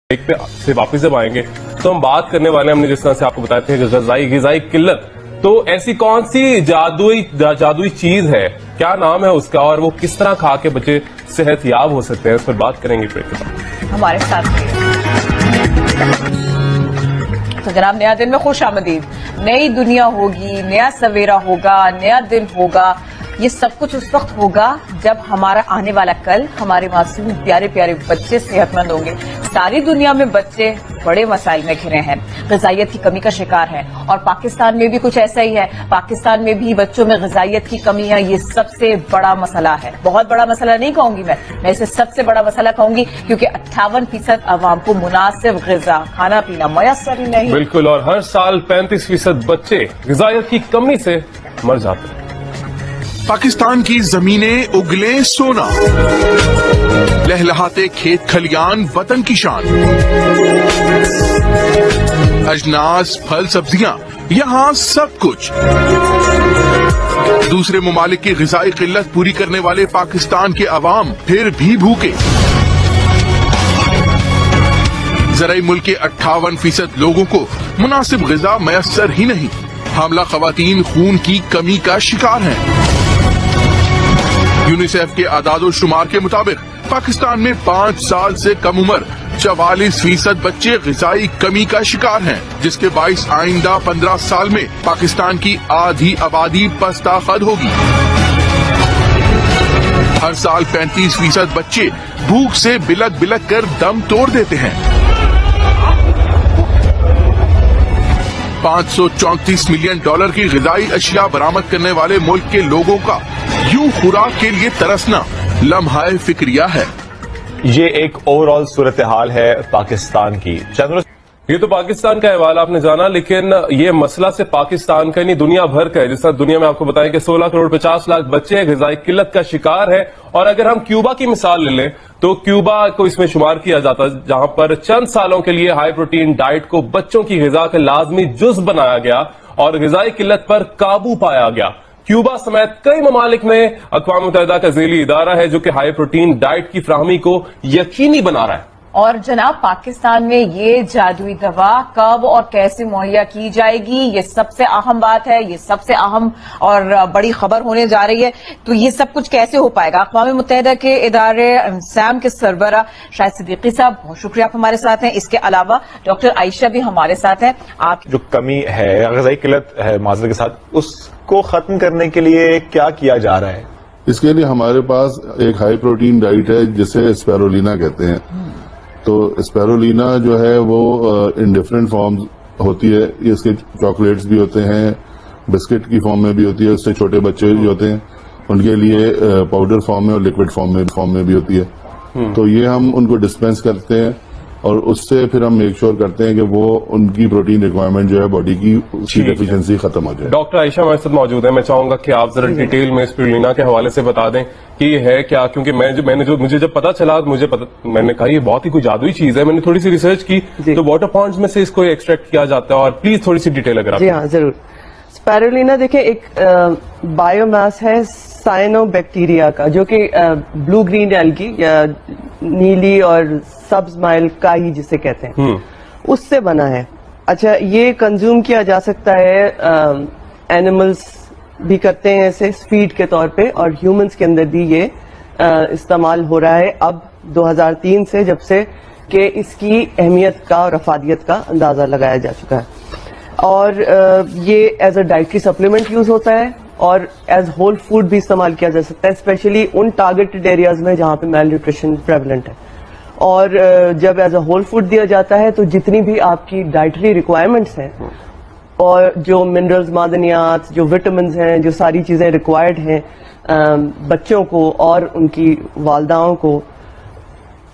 ایک پہ سے واپس جب آئیں گے تو ہم بات کرنے والے ہیں، ہم نے جس طرح سے آپ کو بتایا تھے غذائی قلت، تو ایسی کون سی جادوئی چیز ہے، کیا نام ہے اس کا، اور وہ کس طرح کھا کے بچے صحت یاب ہو سکتے ہیں، اس پر بات کریں گے بریک کے بعد ہمارے ساتھ۔ تو جناب، نیا دن میں خوش آمدید۔ نئی دنیا ہوگی، نیا سویرا ہوگا، نیا دن ہوگا، یہ سب کچھ اس وقت ہوگا جب ہمارا آنے والا کل، ہمارے معصوم پیارے پیارے بچے صحت مند ہوں گے۔ ساری دنیا میں بچے بڑے مسائل میں گھرے ہیں، غذائیت کی کمی کا شکار ہیں، اور پاکستان میں بھی کچھ ایسا ہی ہے۔ پاکستان میں بھی بچوں میں غذائیت کی کمی ہے، یہ سب سے بڑا مسئلہ ہے۔ بہت بڑا مسئلہ نہیں کہوں گی میں اسے سب سے بڑا مسئلہ کہوں گی، کیونکہ 58% عوام کو مناسب غذا، کھانا پینا میسر ہی نہیں۔ بالکل، اور ہر سال 35% بچے غذائیت کی کمی سے مر جاتے ہیں۔ پاکستان کی زمینیں اگلے سونا، لہلہاتے کھیت کھلیان وطن کی شان، اجناس پھل سبزیاں یہاں سب کچھ۔ دوسرے ممالک کی غذائی قلت پوری کرنے والے پاکستان کے عوام پھر بھی بھوکے۔ زرعی ملک کے 58% لوگوں کو مناسب غذا میسر ہی نہیں۔ حاملہ خواتین خون کی کمی کا شکار ہیں۔ یونیسیف کے اعداد و شمار کے مطابق پاکستان میں 5 سال سے کم عمر 44% بچے غذائی کمی کا شکار ہیں، جس کے باعث آئندہ 15 سال میں پاکستان کی آدھی آبادی پستہ خد ہوگی۔ ہر سال 35% بچے بھوک سے بلک بلک کر دم توڑ دیتے ہیں۔ 534 ملین ڈالر کی غذائی اشیاء برآمد کرنے والے ملک کے لوگوں کا یوں خوراک کے لیے ترسنا لمحہ فکریہ ہے۔ یہ ایک اوور آل صورتحال ہے پاکستان کی۔ یہ تو پاکستان کا احوال آپ نے جانا، لیکن یہ مسئلہ سے پاکستان کا نہیں دنیا بھر کا ہے۔ جس طرح دنیا میں آپ کو بتائیں کہ 16 کروڑ 50 لاکھ بچے غذائی قلت کا شکار ہے، اور اگر ہم کیوبا کی مثال لے لیں تو کیوبا کو اس میں شمار کیا جاتا ہے، جہاں پر چند سالوں کے لیے ہائی پروٹین ڈائٹ کو بچوں کی غذا کا لازمی جز بنایا گیا اور غذائی قلت پر قابو پایا گیا۔ کیوبا سمیت کئی ممالک میں اقوام متحدہ کا ذیلی ادارہ ہے جو کہ ہائی پروٹین ڈائٹ کی فراہمی کو یقینی بنا رہا ہے۔ اور جناب، پاکستان میں یہ جادوئی دوا کب اور کیسے مہیا کی جائے گی، یہ سب سے اہم بات ہے، یہ سب سے اہم اور بڑی خبر ہونے جا رہی ہے۔ تو یہ سب کچھ کیسے ہو پائے گا؟ اقوام متحدہ کے ادارے سام کے سربراہ شاہد صدیقی صاحب، بہت شکریہ آپ ہمارے ساتھ ہیں۔ اس کے علاوہ ڈاکٹر عائشہ بھی ہمارے ساتھ ہیں۔ آپ جو کمی ہے، غذائی قلت ہے معذرت کے ساتھ، اس کو ختم کرنے کے لیے کیا کیا جا رہا ہے؟ اس کے لیے ہمارے پاس ایک ہائی پروٹین ڈائٹ ہے جسے اسپیرولینا کہتے ہیں۔ تو اسپیرولینا جو ہے وہ ان ڈفرینٹ فارمز ہوتی ہے، اس کے چاکلیٹس بھی ہوتے ہیں، بسکٹ کی فارم میں بھی ہوتی ہے، اس سے چھوٹے بچے جو ہوتے ہیں ان کے لیے پاؤڈر فارم میں اور لکوڈ فارم میں بھی ہوتی ہے۔ تو یہ ہم ان کو ڈسپینس کرتے ہیں اور اس سے پھر ہم میک شور کرتے ہیں کہ وہ ان کی پروٹین ریکوائرمنٹ جو ہے باڈی کی اس کی ڈیفیشنسی ختم ہو جائے۔ ڈاکٹر عائشہ ہمارے ساتھ موجود ہیں، میں چاہوں گا کہ آپ ذرا ڈیٹیل میں اسپیرولینا کے حوالے سے بتا دیں کہ یہ ہے کیا، کیونکہ مجھے جب پتا چلا میں نے کہا یہ بہت ہی کوئی جادوئی چیز ہے۔ میں نے تھوڑی سی ریسرچ کی تو واٹر پونڈز میں سے اس کو ایکسٹریکٹ کیا جاتا ہے، اور پلیز تھوڑی سی ڈیٹیل اگر آپ۔ جی ہاں ضرور۔ اسپیرولینا دیکھیں ایک بایو ماس ہے سائنو بیکٹیریا کا، جو کہ بلو گرین ایلگی یا نیلی اور سبز مائل کائی جسے کہتے ہیں، اس سے بنا ہے۔ اچھا، یہ کنزیوم کیا جا سکتا ہے، اینیملز بھی کرتے ہیں اسے فیڈ کے طور پہ، اور ہیومنز کے اندر بھی یہ استعمال ہو رہا ہے اب 2003 سے، جب سے کہ اس کی اہمیت کا اور افادیت کا اندازہ لگایا جا چکا ہے۔ اور یہ as a dietary supplement use ہوتا ہے اور ایز ہول فوڈ بھی استعمال کیا جا سکتا ہے، اسپیشلی ان ٹارگیٹڈ ایریاز میں جہاں پہ میل نیوٹریشن پریولنٹ ہے۔ اور جب ایز اے ہول فوڈ دیا جاتا ہے تو جتنی بھی آپ کی ڈائٹری ریکوائرمنٹس ہیں اور جو منرلز، معدنیات، جو وٹامنز ہیں، جو ساری چیزیں ریکوائرڈ ہیں بچوں کو اور ان کی والداؤں کو،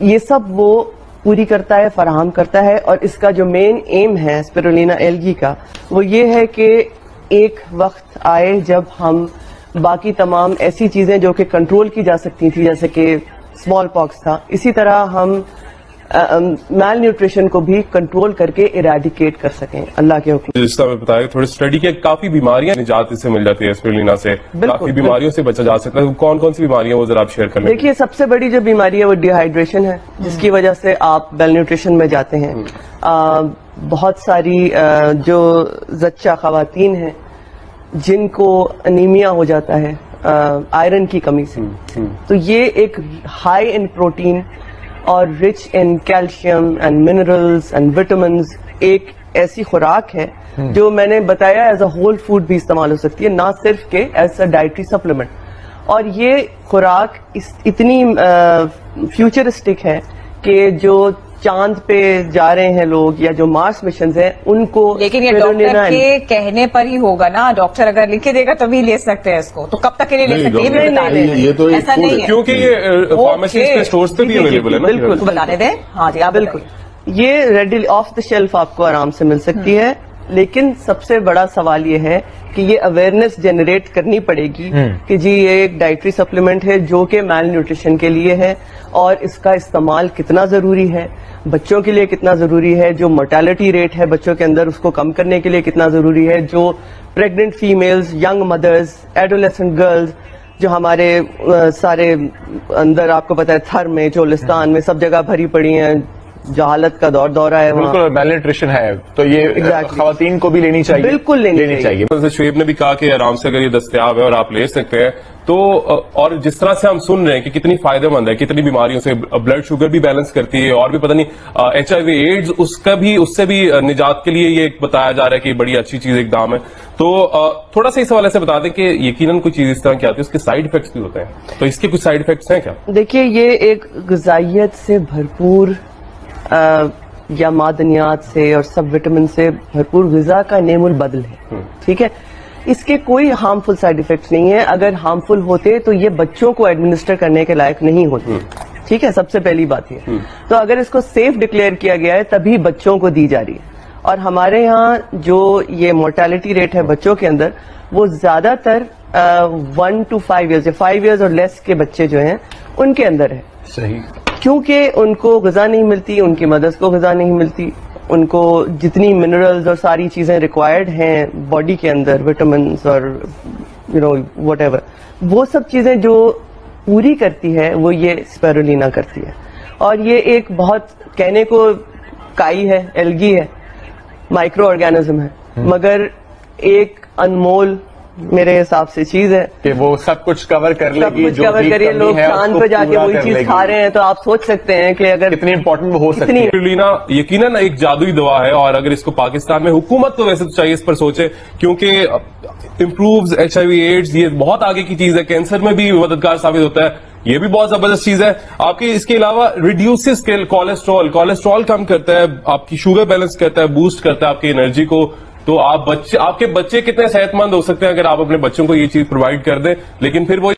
یہ سب وہ پوری کرتا ہے، فراہم کرتا ہے۔ اور اس کا جو مین ایم ہے اسپیرولینا ایلگی کا، وہ یہ ہے کہ ایک وقت آئے جب ہم باقی تمام ایسی چیزیں جو کہ کنٹرول کی جا سکتی تھی، جیسے کہ اسمال پاکس تھا، اسی طرح ہم میل نیوٹریشن کو بھی کنٹرول کر کے ایریڈیکیٹ کر سکیں اللہ کے حکم. جس طرح میں بتایا تھوڑی اسٹڈی کے کافی بیماریاں نجات اس سے مل جاتی ہے اسپیرولینا سے, کافی بیماریوں سے بچا جا سکتا ہے. کون کون سی بیماریاں وہ ذرا آپ شیئر کر لیں. دیکھیے سب سے بڑی جو بیماری ہے وہ ڈی ہائیڈریشن ہے, جس کی وجہ سے آپ میل نیوٹریشن میں جاتے ہیں. بہت ساری جو زچہ خواتین ہیں جن کو انیمیا ہو جاتا ہے آئرن کی کمی سے, تو یہ ایک ہائی ان پروٹین اور rich in calcium and minerals and vitamins ایک ایسی خوراک ہے جو میں نے بتایا ایز اے ہول فوڈ بھی استعمال ہو سکتی ہے, نہ صرف کہ ایز اے ڈائٹری سپلیمنٹ. اور یہ خوراک اتنی فیوچرسٹک ہے کہ جو چاند پہ جا رہے ہیں لوگ یا جو مارس مشنز ہیں ان کو, لیکن یہ ڈاکٹر کے کہنے پر ہی ہوگا نا, ڈاکٹر اگر لکھ دے گا تبھی لے سکتے ہیں اس کو, تو کب تک کے لیے لے سکتے ہیں یہ تو ایسا نہیں ہے کیونکہ یہ فارمیسیز کے اسٹورز پہ بھی اویلیبل ہے نا. بالکل بتانے دیں. ہاں جی بالکل, یہ ریڈی آف دا شیلف آپ کو آرام سے مل سکتی ہے, لیکن سب سے بڑا سوال یہ ہے کہ یہ اویئرنیس جنریٹ کرنی پڑے گی کہ جی یہ ایک ڈائٹری سپلیمنٹ ہے جو کہ میل نیوٹریشن کے لیے ہے, اور اس کا استعمال کتنا ضروری ہے, بچوں کے لیے کتنا ضروری ہے, جو مرٹیلٹی ریٹ ہے بچوں کے اندر اس کو کم کرنے کے لیے کتنا ضروری ہے, جو pregnant females, young mothers, adolescent girls جو ہمارے سارے اندر آپ کو پتا ہے تھر میں, چولستان میں سب جگہ بھری پڑی ہیں, جہالت کا دورہ ہے, بالکل میل نیوٹریشن ہے, تو یہ خواتین کو بھی لینی چاہیے, بالکل لینی چاہیے. شعیب نے بھی کہا کہ آرام سے اگر یہ دستیاب ہے اور آپ لے سکتے ہیں تو, اور جس طرح سے ہم سن رہے ہیں کہ کتنی فائدہ مند ہے, کتنی بیماریوں سے, بلڈ شوگر بھی بیلنس کرتی ہے, اور بھی پتہ نہیں HIV ایڈز اس سے بھی نجات کے لیے یہ بتایا جا رہا ہے کہ بڑی اچھی چیز اقدام ہے. تو تھوڑا سا اس حوالے سے بتا دیں کہ یقیناً کوئی چیز اس طرح کی آتی ہے اس کے سائیڈ افیکٹس بھی ہوتے ہیں, تو اس کے کچھ سائیڈ افیکٹس ہیں کیا؟ دیکھیے یہ ایک غذائیت سے بھرپور یا معدنیات سے اور سب وٹامن سے بھرپور غذا کا نعم البدل ہے, ٹھیک ہے. اس کے کوئی ہارمفل سائیڈ افیکٹس نہیں ہیں, اگر ہارمفل ہوتے تو یہ بچوں کو ایڈمنسٹر کرنے کے لائق نہیں ہوتے, ٹھیک ہے, سب سے پہلی بات یہ. تو اگر اس کو سیف ڈکلیئر کیا گیا ہے تبھی بچوں کو دی جا رہی ہے, اور ہمارے یہاں جو یہ مورٹیلٹی ریٹ ہے بچوں کے اندر وہ زیادہ تر 1 to 5 years یا 5 years اور لیس کے بچے جو ہیں ان کے اندر ہے. صحیح, کیونکہ ان کو غذا نہیں ملتی, ان کی مدرس کو غذا نہیں ملتی, ان کو جتنی منرلز اور ساری چیزیں ریکوائرڈ ہیں باڈی کے اندر, وٹامنس اور وٹ ایور, وہ سب چیزیں جو پوری کرتی ہے وہ یہ اسپیرولینا کرتی ہے. اور یہ ایک بہت کہنے کو کائی ہے, الگی ہے, مائکرو آرگینزم ہے, مگر ایک انمول میرے حساب سے چیز ہے کہ وہ سب کچھ کور کر لے گی, جو کور کریے. لوگ چاند پہ جا کے وہی چیز کھا رہے ہیں, تو آپ سوچ سکتے ہیں کہ اگر کتنی امپورٹنٹ وہ ہو سکتی ہے. اسپیرولینا یقیناً ایک جادوئی دوا ہے, اور اگر اس کو پاکستان میں, حکومت تو ویسے تو چاہیے اس پر سوچے, کیونکہ امپرووز HIV ایڈز, یہ بہت آگے کی چیز ہے, کینسر میں بھی مددگار ثابت ہوتا ہے, یہ بھی بہت زبردست چیز ہے. آپ کی اس کے علاوہ ریڈیوسز کولیسٹرول کم کرتا ہے, آپ کی شوگر بیلنس کرتا ہے, بوسٹ کرتا ہے آپ کی انرجی کو. تو آپ کے بچے کتنے صحت مند ہو سکتے ہیں اگر آپ اپنے بچوں کو یہ چیز پرووائڈ کر دیں, لیکن پھر وہ